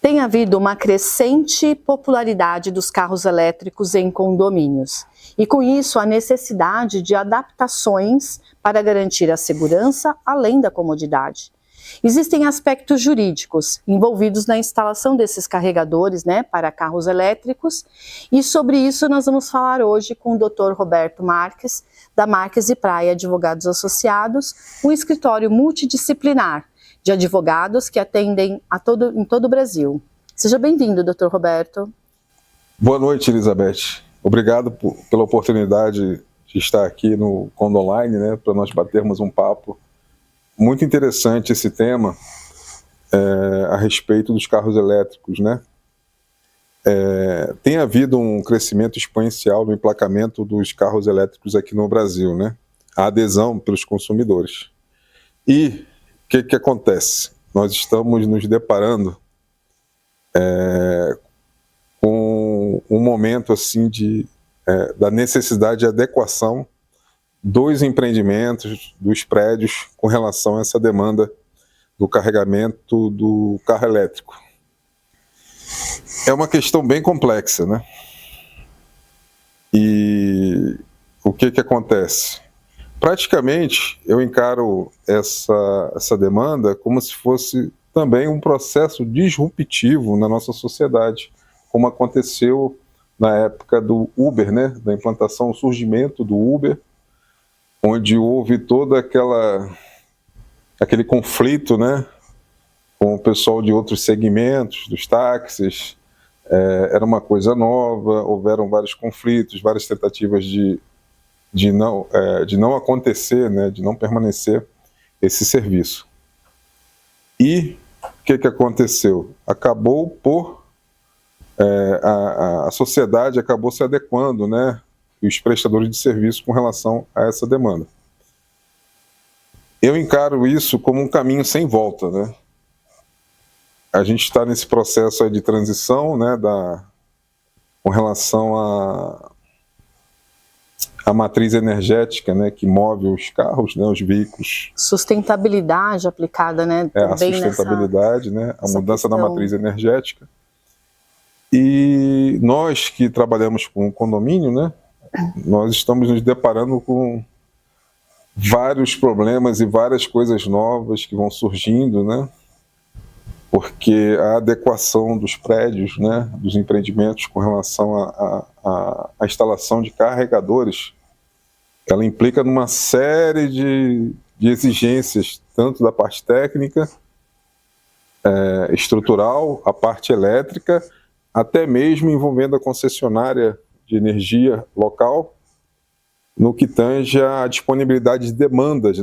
Tem havido uma crescente popularidade dos carros elétricos em condomínios e, com isso, a necessidade de adaptações para garantir a segurança além da comodidade. Existem aspectos jurídicos envolvidos na instalação desses carregadores, para carros elétricos, e sobre isso nós vamos falar hoje com o Dr. Roberto Marques, da Marques e Praia Advogados Associados, um escritório multidisciplinar de advogados que atendem em todo o Brasil. Seja bem-vindo, Dr. Roberto. Boa noite, Elizabeth. Obrigado pela oportunidade de estar aqui no Condoline, para nós batermos um papo. Muito interessante esse tema a respeito dos carros elétricos, Tem havido um crescimento exponencial no emplacamento dos carros elétricos aqui no Brasil, A adesão pelos consumidores. E o que acontece? Nós estamos nos deparando com um momento assim da necessidade de adequação dos empreendimentos, dos prédios, com relação a essa demanda do carregamento do carro elétrico. É uma questão bem complexa, E o que acontece? Praticamente, eu encaro essa demanda como se fosse também um processo disruptivo na nossa sociedade, como aconteceu na época do Uber, da implantação, o surgimento do Uber, onde houve todo aquele conflito, com o pessoal de outros segmentos, dos táxis. Era uma coisa nova, houveram vários conflitos, várias tentativas de não acontecer, de não permanecer esse serviço. E o que aconteceu? A sociedade acabou se adequando, e os prestadores de serviço com relação a essa demanda. Eu encaro isso como um caminho sem volta, A gente está nesse processo de transição, com relação à matriz energética, que move os carros, os veículos. Sustentabilidade aplicada, A sustentabilidade, a mudança da matriz energética. E nós que trabalhamos com condomínio, nós estamos nos deparando com vários problemas e várias coisas novas que vão surgindo, porque a adequação dos prédios, dos empreendimentos com relação à instalação de carregadores, ela implica numa série de exigências, tanto da parte técnica, estrutural, a parte elétrica, até mesmo envolvendo a concessionária de energia local, no que tange a disponibilidade de demandas,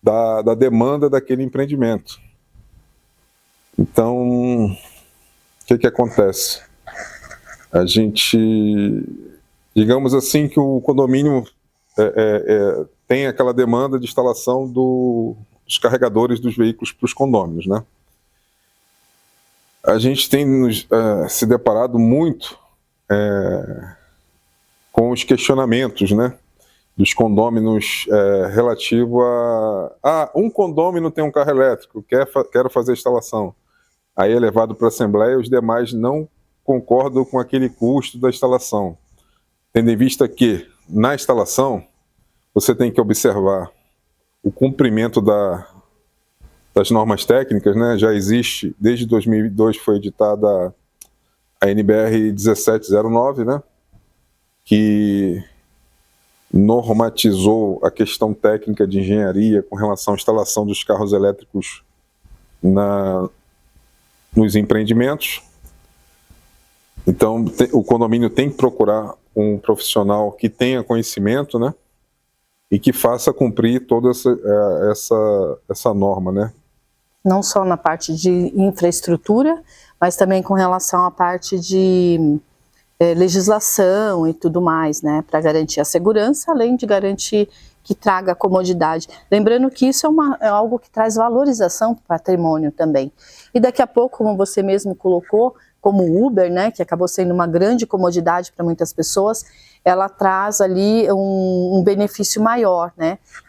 da demanda daquele empreendimento. Então, o que acontece? A gente, digamos assim, que o condomínio tem aquela demanda de instalação dos carregadores dos veículos para os condôminos, A gente tem se deparado muito com os questionamentos, dos condôminos relativo a um condômino tem um carro elétrico, quero fazer a instalação. Aí é levado para a Assembleia e os demais não concordam com aquele custo da instalação. Tendo em vista que, na instalação, você tem que observar o cumprimento das normas técnicas, Já existe, desde 2002 foi editada a NBR 1709, que normatizou a questão técnica de engenharia com relação à instalação dos carros elétricos nos empreendimentos. Então, o condomínio tem que procurar um profissional que tenha conhecimento, e que faça cumprir toda essa norma, Não só na parte de infraestrutura, mas também com relação à parte de legislação e tudo mais, para garantir a segurança, além de garantir que traga comodidade. Lembrando que isso é algo que traz valorização para o patrimônio também. E daqui a pouco, como você mesmo colocou, como o Uber, que acabou sendo uma grande comodidade para muitas pessoas, ela traz ali um benefício maior,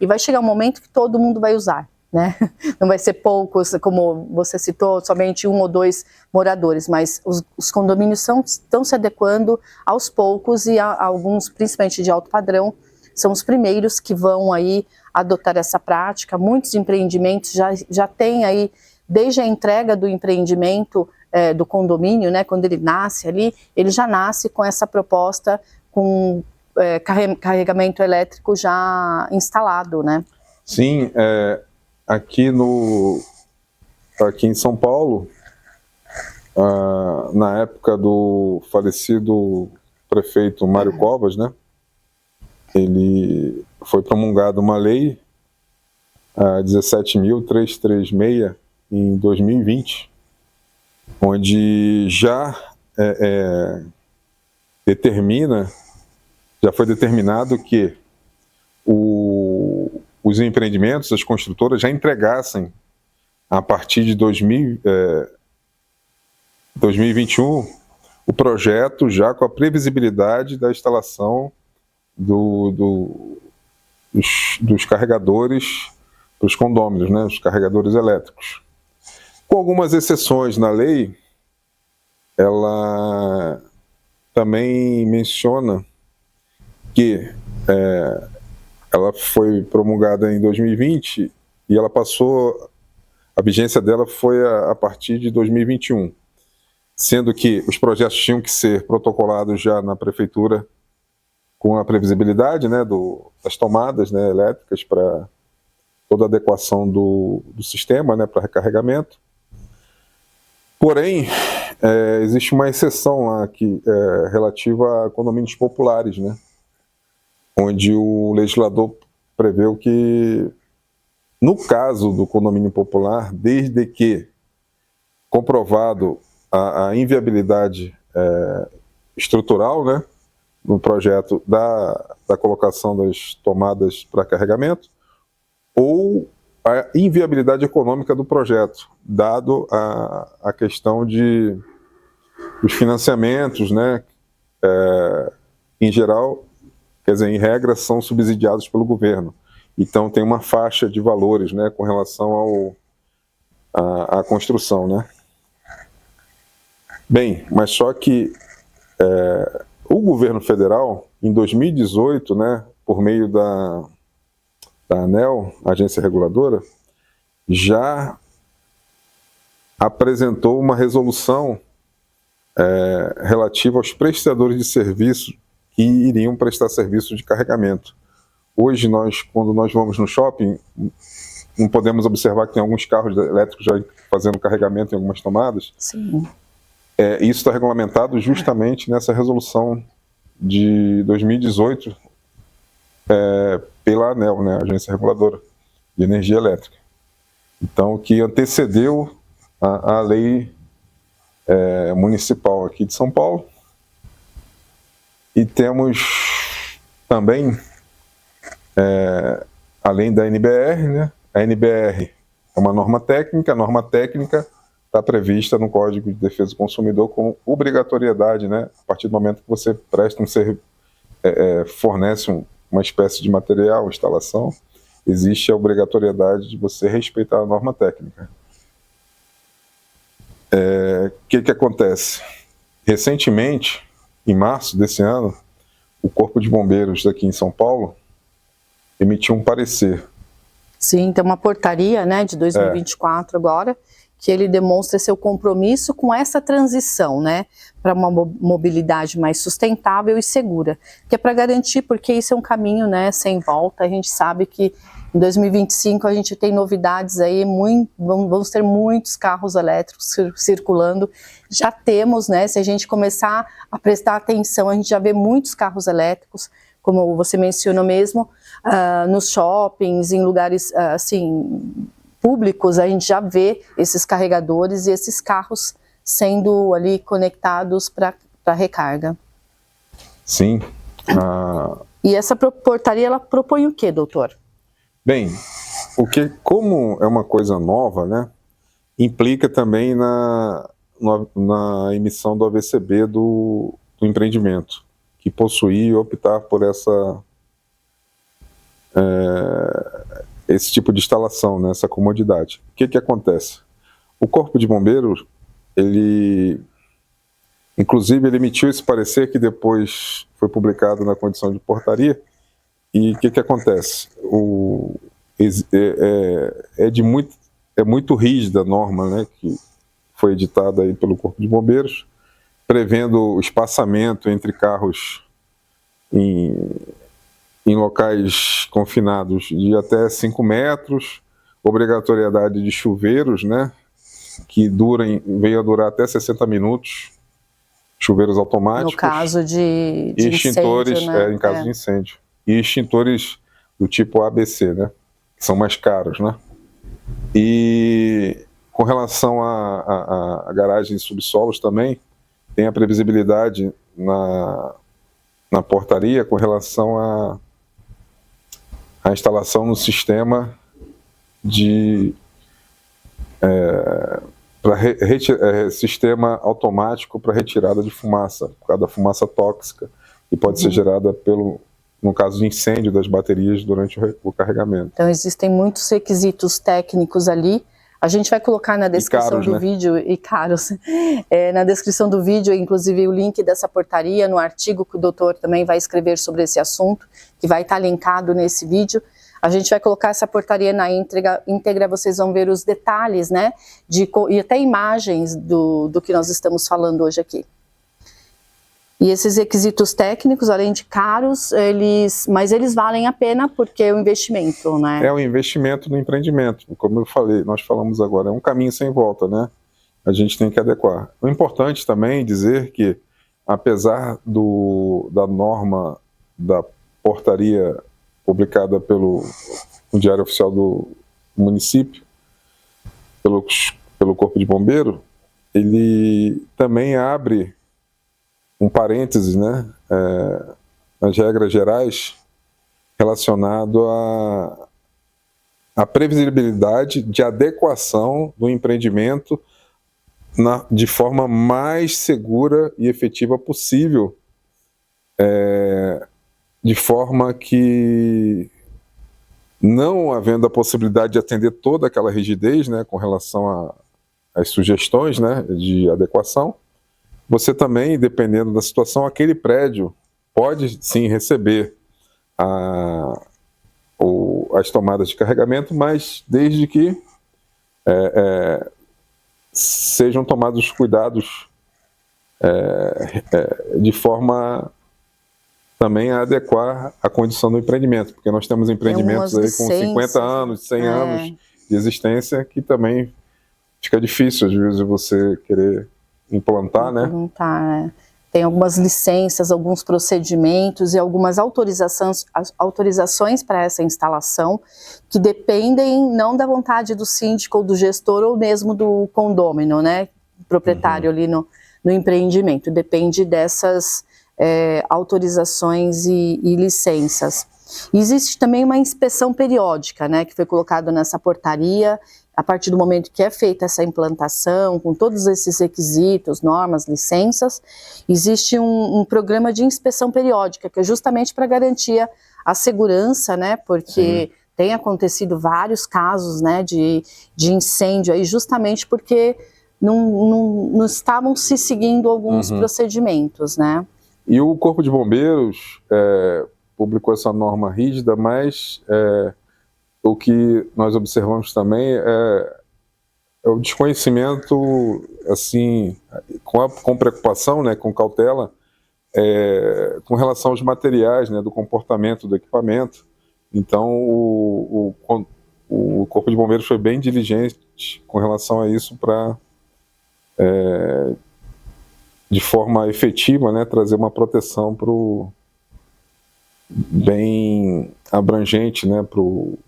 E vai chegar um momento que todo mundo vai usar, né? Não vai ser poucos, como você citou, somente 1 ou 2 moradores, mas os condomínios estão se adequando aos poucos e alguns, principalmente de alto padrão, são os primeiros que vão aí adotar essa prática. Muitos empreendimentos já têm aí, desde a entrega do empreendimento do condomínio, né, quando ele nasce ali, ele já nasce com essa proposta, com carregamento elétrico já instalado, né? Sim, aqui em São Paulo, na época do falecido prefeito Mário Covas, né, ele foi promulgada uma lei, a 17.336, em 2020, onde já foi determinado que os empreendimentos, as construtoras já entregassem, a partir de 2021, o projeto já com a previsibilidade da instalação dos carregadores para os condôminos, né, os carregadores elétricos. Com algumas exceções na lei, ela também menciona que ela foi promulgada em 2020 e ela passou, a vigência dela foi a partir de 2021, sendo que os projetos tinham que ser protocolados já na prefeitura com a previsibilidade, né, das tomadas, né, elétricas para toda a adequação do sistema, né, para recarregamento. Porém, existe uma exceção lá relativa a condomínios populares, né, onde o legislador preveu que, no caso do condomínio popular, desde que comprovado a inviabilidade estrutural, né, no projeto da colocação das tomadas para carregamento, ou a inviabilidade econômica do projeto, dado a questão dos financiamentos, né, em geral, quer dizer, em regra, são subsidiados pelo governo. Então tem uma faixa de valores, né, com relação à construção, né. Bem, mas só que o governo federal, em 2018, né, por meio da ANEEL, Agência Reguladora, já apresentou uma resolução relativa aos prestadores de serviço que iriam prestar serviço de carregamento. Hoje, quando nós vamos no shopping, não podemos observar que tem alguns carros elétricos já fazendo carregamento em algumas tomadas. Sim. Isso está regulamentado justamente nessa resolução de 2018 pela ANEEL, né, Agência Reguladora de Energia Elétrica. Então, que antecedeu a lei municipal aqui de São Paulo. E temos também, além da NBR, né, a NBR é uma norma técnica. A norma técnica está prevista no Código de Defesa do Consumidor como obrigatoriedade, né, a partir do momento que você fornece uma espécie de material, instalação, existe a obrigatoriedade de você respeitar a norma técnica. O que acontece? Recentemente, em março desse ano, o Corpo de Bombeiros daqui em São Paulo emitiu um parecer. Sim, tem uma portaria, né, de 2024 agora, que ele demonstra seu compromisso com essa transição, né, para uma mobilidade mais sustentável e segura, que é para garantir, porque isso é um caminho, né, sem volta. A gente sabe que em 2025 a gente tem novidades aí, vamos ter muitos carros elétricos circulando. Já temos, né, se a gente começar a prestar atenção, a gente já vê muitos carros elétricos, como você mencionou mesmo, nos shoppings, em lugares assim públicos, a gente já vê esses carregadores e esses carros sendo ali conectados para recarga. Sim. E essa portaria, ela propõe o quê, doutor? Bem, como é uma coisa nova, né, implica também na emissão do AVCB do empreendimento, que possuir e optar por esse tipo de instalação, né, essa comodidade. O que acontece? O Corpo de Bombeiros, inclusive, ele emitiu esse parecer que depois foi publicado na condição de portaria. E o que acontece? É muito rígida a norma, né, que foi editada aí pelo Corpo de Bombeiros, prevendo o espaçamento entre carros em locais confinados de até 5 metros, obrigatoriedade de chuveiros, né, que venham a durar até 60 minutos, chuveiros automáticos. No caso de extintores, incêndio, né? Em caso de incêndio. E extintores do tipo ABC, né, que são mais caros, né. E com relação a garagens e subsolos também, tem a previsibilidade na portaria com relação à instalação no sistema sistema automático para retirada de fumaça, por causa da fumaça tóxica, que pode ser gerada no caso de incêndio das baterias durante o carregamento. Então existem muitos requisitos técnicos ali. A gente vai colocar na descrição do vídeo, e caros, na descrição do vídeo, inclusive o link dessa portaria, no artigo que o doutor também vai escrever sobre esse assunto, que vai estar linkado nesse vídeo. A gente vai colocar essa portaria na íntegra, vocês vão ver os detalhes, né, e até imagens do que nós estamos falando hoje aqui. E esses requisitos técnicos, além de caros, mas eles valem a pena porque é um investimento, né? É um investimento no empreendimento, como eu falei, nós falamos agora, é um caminho sem volta, né? A gente tem que adequar. O importante também é dizer que, apesar da norma da portaria publicada no Diário Oficial do município, pelo Corpo de Bombeiro, ele também abre um parêntese, né, nas regras gerais relacionado à previsibilidade de adequação do empreendimento de forma mais segura e efetiva possível, de forma que, não havendo a possibilidade de atender toda aquela rigidez, né, com relação às sugestões, né, de adequação, você também, dependendo da situação, aquele prédio pode sim receber as tomadas de carregamento, mas desde que sejam tomados cuidados de forma também a adequar a condição do empreendimento, porque nós temos empreendimentos aí com 50 anos, 100 anos de existência, que também fica difícil, às vezes, você querer implantar, né? Tem algumas licenças, alguns procedimentos e algumas autorizações para essa instalação que dependem não da vontade do síndico ou do gestor ou mesmo do condômino, né? Proprietário ali no empreendimento. Depende dessas autorizações e licenças. E existe também uma inspeção periódica, né? Que foi colocado nessa portaria. A partir do momento que é feita essa implantação, com todos esses requisitos, normas, licenças, existe um programa de inspeção periódica, que é justamente para garantir a segurança, né, porque tem acontecido vários casos, né, de incêndio, aí, justamente porque não estavam se seguindo alguns procedimentos, né. E o Corpo de Bombeiros publicou essa norma rígida, mas o que nós observamos também é o desconhecimento, assim, com preocupação, né, com cautela, com relação aos materiais, né, do comportamento do equipamento. Então, o Corpo de Bombeiros foi bem diligente com relação a isso para, de forma efetiva, né, trazer uma proteção bem abrangente, né, para o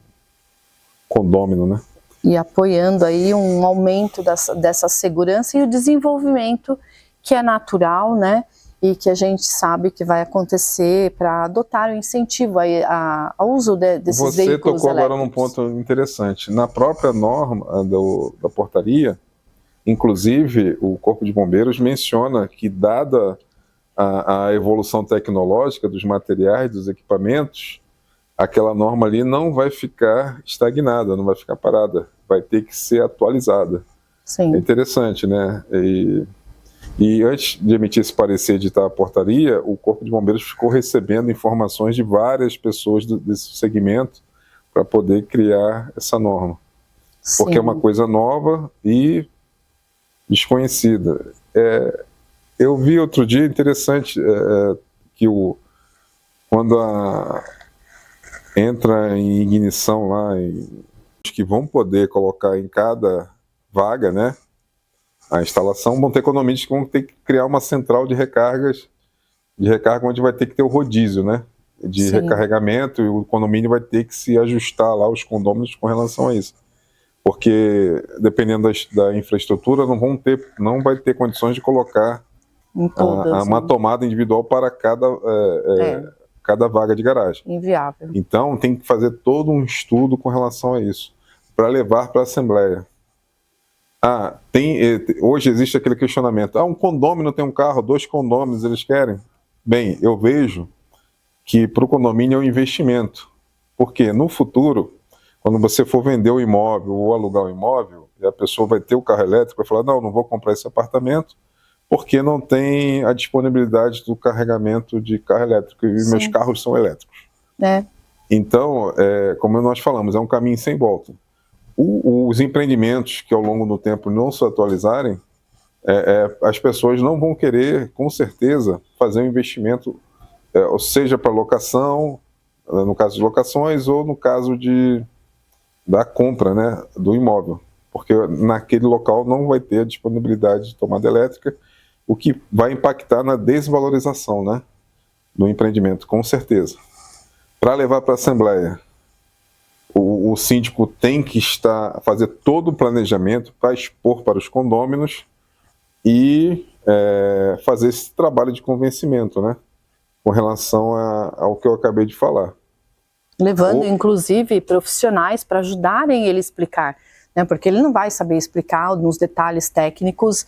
condômino, né? E apoiando aí um aumento dessa segurança e o desenvolvimento que é natural, né? E que a gente sabe que vai acontecer para adotar o incentivo ao uso desses veículos elétricos. Você tocou agora num ponto interessante. Na própria norma da portaria, inclusive o Corpo de Bombeiros menciona que, dada a evolução tecnológica dos materiais, dos equipamentos, aquela norma ali não vai ficar estagnada, não vai ficar parada, vai ter que ser atualizada. Sim. É interessante, né? E antes de emitir esse parecer de editar a portaria, o Corpo de Bombeiros ficou recebendo informações de várias pessoas desse segmento para poder criar essa norma. Sim. Porque é uma coisa nova e desconhecida. Eu vi outro dia, interessante, que quando entra em ignição lá, que vão poder colocar em cada vaga, né, a instalação, vão ter condomínios que vão ter que criar uma central de recarga onde vai ter que ter o rodízio, né, de Sim. recarregamento, e o condomínio vai ter que se ajustar lá, os condôminos, com relação a isso. Porque, dependendo da infraestrutura, não vai ter condições de colocar uma tomada individual para cada vaga de garagem. Inviável. Então, tem que fazer todo um estudo com relação a isso, para levar para a Assembleia. Hoje existe aquele questionamento, um condômino tem um carro, 2 condôminos eles querem? Bem, eu vejo que para o condomínio é um investimento, porque no futuro, quando você for vender o imóvel ou alugar o imóvel, e a pessoa vai ter o carro elétrico, vai falar, não vou comprar esse apartamento, porque não tem a disponibilidade do carregamento de carro elétrico, e Sim. meus carros são elétricos. Então, como nós falamos, é um caminho sem volta. Os empreendimentos que ao longo do tempo não se atualizarem, as pessoas não vão querer, com certeza, fazer um investimento, ou seja, para locação, no caso de locações, ou no caso da compra, né, do imóvel, porque naquele local não vai ter a disponibilidade de tomada elétrica, o que vai impactar na desvalorização, né, do empreendimento, com certeza. Para levar para a Assembleia, o síndico tem que fazer todo o planejamento para expor para os condôminos e fazer esse trabalho de convencimento, né, com relação ao que eu acabei de falar. Levando, inclusive, profissionais para ajudarem ele a explicar, né? Porque ele não vai saber explicar nos detalhes técnicos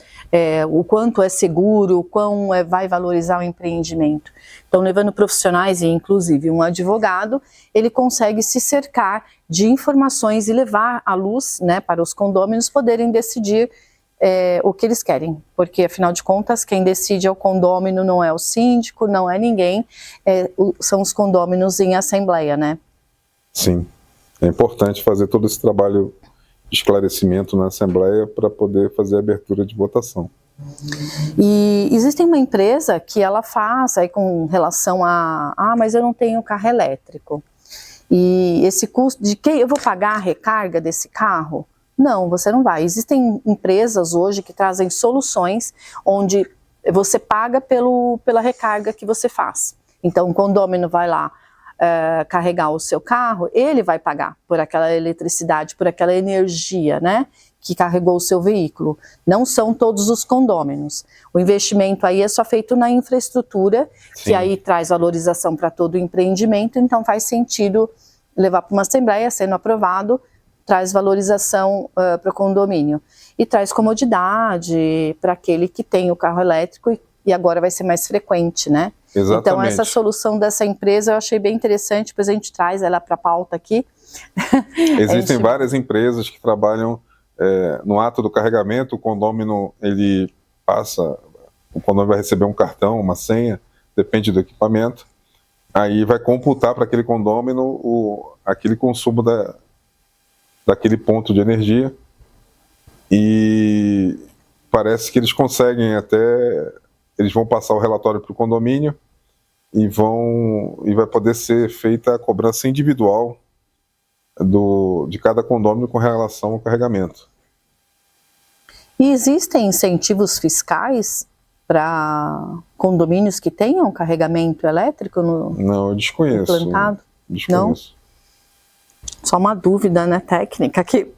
o quanto é seguro, o quão vai valorizar o empreendimento. Então, levando profissionais e, inclusive, um advogado, ele consegue se cercar de informações e levar à luz, né, para os condôminos poderem decidir o que eles querem, porque afinal de contas quem decide é o condômino, não é o síndico, não é ninguém, são os condôminos em assembleia, né? Sim, é importante fazer todo esse trabalho de esclarecimento na assembleia para poder fazer a abertura de votação. E existe uma empresa que ela faz aí com relação mas eu não tenho carro elétrico, e esse custo de quem eu vou pagar a recarga desse carro? Não, você não vai. Existem empresas hoje que trazem soluções onde você paga pela recarga que você faz. Então, o condômino vai lá carregar o seu carro, ele vai pagar por aquela eletricidade, por aquela energia, né, que carregou o seu veículo. Não são todos os condôminos. O investimento aí é só feito na infraestrutura, sim, que aí traz valorização para todo o empreendimento, então faz sentido levar para uma assembleia, sendo aprovado, traz valorização para o condomínio e traz comodidade para aquele que tem o carro elétrico e agora vai ser mais frequente, né? Exatamente. Então essa solução dessa empresa eu achei bem interessante, depois a gente traz ela para a pauta aqui. Existem várias empresas que trabalham no ato do carregamento, o condômino o condômino vai receber um cartão, uma senha, depende do equipamento, aí vai computar para aquele condômino aquele consumo daquele ponto de energia, e parece que eles conseguem eles vão passar o relatório para o condomínio e vai poder ser feita a cobrança individual de cada condômino com relação ao carregamento. E existem incentivos fiscais para condomínios que tenham carregamento elétrico Não, eu desconheço. Implantado? Desconheço. Não? Só uma dúvida, né, técnica aqui.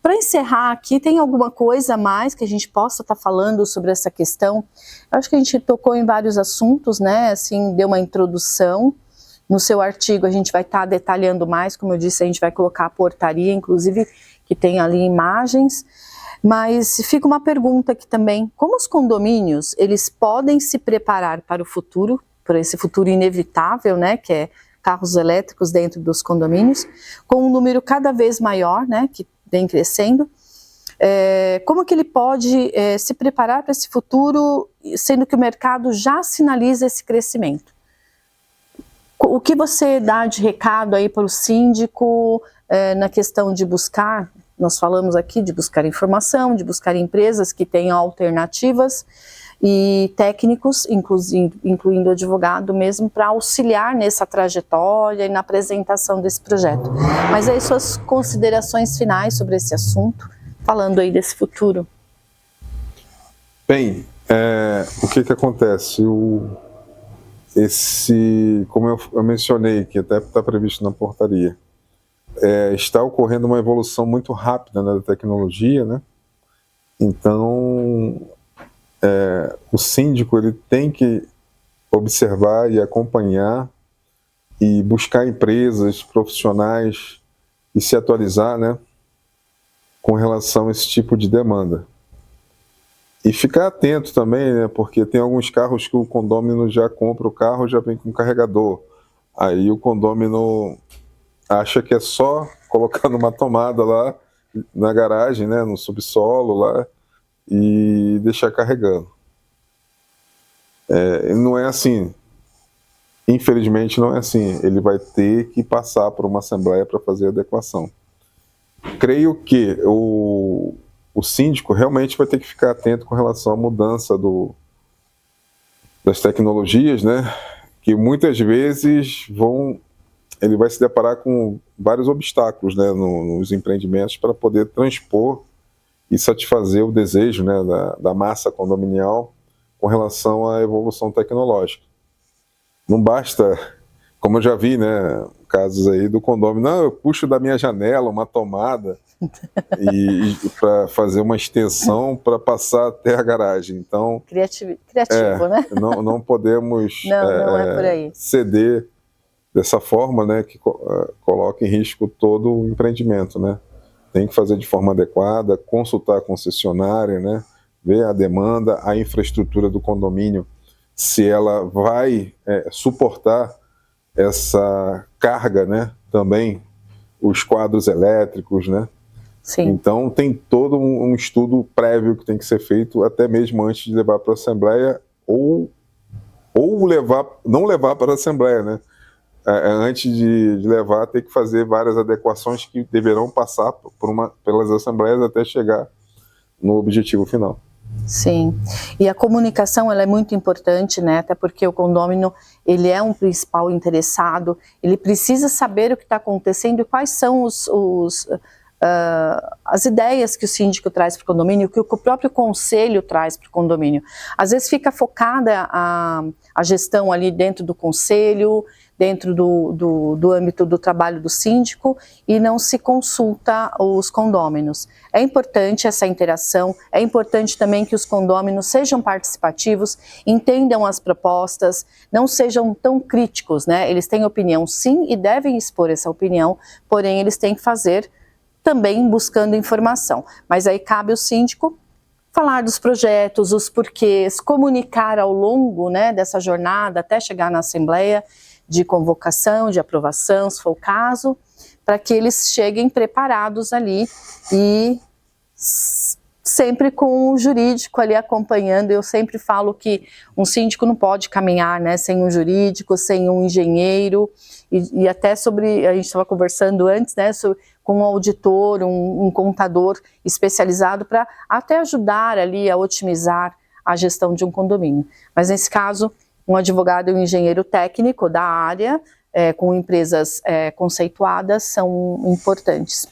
Para encerrar aqui, tem alguma coisa a mais que a gente possa estar falando sobre essa questão? Eu acho que a gente tocou em vários assuntos, né, assim, deu uma introdução. No seu artigo a gente vai estar detalhando mais, como eu disse, a gente vai colocar a portaria, inclusive, que tem ali imagens. Mas fica uma pergunta aqui também, como os condomínios, eles podem se preparar para o futuro, para esse futuro inevitável, né, que é carros elétricos dentro dos condomínios, com um número cada vez maior, né, que vem crescendo. Como que ele pode se preparar para esse futuro, sendo que o mercado já sinaliza esse crescimento? O que você dá de recado aí para o síndico na questão de buscar, nós falamos aqui de buscar informação, de buscar empresas que tenham alternativas e técnicos, incluindo advogado mesmo, para auxiliar nessa trajetória e na apresentação desse projeto. Mas aí suas considerações finais sobre esse assunto, falando aí desse futuro. Bem, o que acontece? Como eu mencionei, que até está previsto na portaria, está ocorrendo uma evolução muito rápida, né, da tecnologia, né? Então, o síndico ele tem que observar e acompanhar e buscar empresas profissionais e se atualizar, né, com relação a esse tipo de demanda. E ficar atento também, né, porque tem alguns carros que o condômino já compra o carro, já vem com carregador. Aí o condômino acha que é só colocar numa tomada lá na garagem, né, no subsolo lá, e deixar carregando. Não é assim. Infelizmente não é assim. Ele vai ter que passar por uma assembleia para fazer a adequação. Creio que o síndico realmente vai ter que ficar atento com relação à mudança das tecnologias, né? Que muitas vezes ele vai se deparar com vários obstáculos, né, nos empreendimentos para poder transpor e satisfazer o desejo, né, da massa condominial com relação à evolução tecnológica. Não basta, como eu já vi, né, casos aí do condomínio, não, eu puxo da minha janela uma tomada para fazer uma extensão para passar até a garagem. Então, criativo, né? Não podemos não é por aí. Ceder dessa forma, né, que coloca em risco todo o empreendimento, né? Tem que fazer de forma adequada, consultar a concessionária, né, ver a demanda, a infraestrutura do condomínio, se ela vai suportar essa carga, né, também os quadros elétricos, né? Sim. Então tem todo um estudo prévio que tem que ser feito até mesmo antes de levar para a Assembleia ou não levar para a Assembleia, né? Antes de levar, tem que fazer várias adequações que deverão passar pelas assembleias até chegar no objetivo final. Sim, e a comunicação ela é muito importante, né? Até porque o condômino ele é um principal interessado, ele precisa saber o que está acontecendo e quais são as ideias que o síndico traz para o condomínio, que o próprio conselho traz para o condomínio. Às vezes fica focada a gestão ali dentro do conselho, dentro do âmbito do trabalho do síndico e não se consulta os condôminos. É importante essa interação, é importante também que os condôminos sejam participativos, entendam as propostas, não sejam tão críticos, né? Eles têm opinião sim e devem expor essa opinião, porém eles têm que fazer também buscando informação. Mas aí cabe ao síndico falar dos projetos, os porquês, comunicar ao longo, né, dessa jornada até chegar na Assembleia, de convocação, de aprovação, se for o caso, para que eles cheguem preparados ali e sempre com o jurídico ali acompanhando. Eu sempre falo que um síndico não pode caminhar, né, sem um jurídico, sem um engenheiro, e até a gente estava conversando antes, né, com um auditor, um contador especializado para até ajudar ali a otimizar a gestão de um condomínio. Mas nesse caso, um advogado e um engenheiro técnico da área, com empresas conceituadas, são importantes.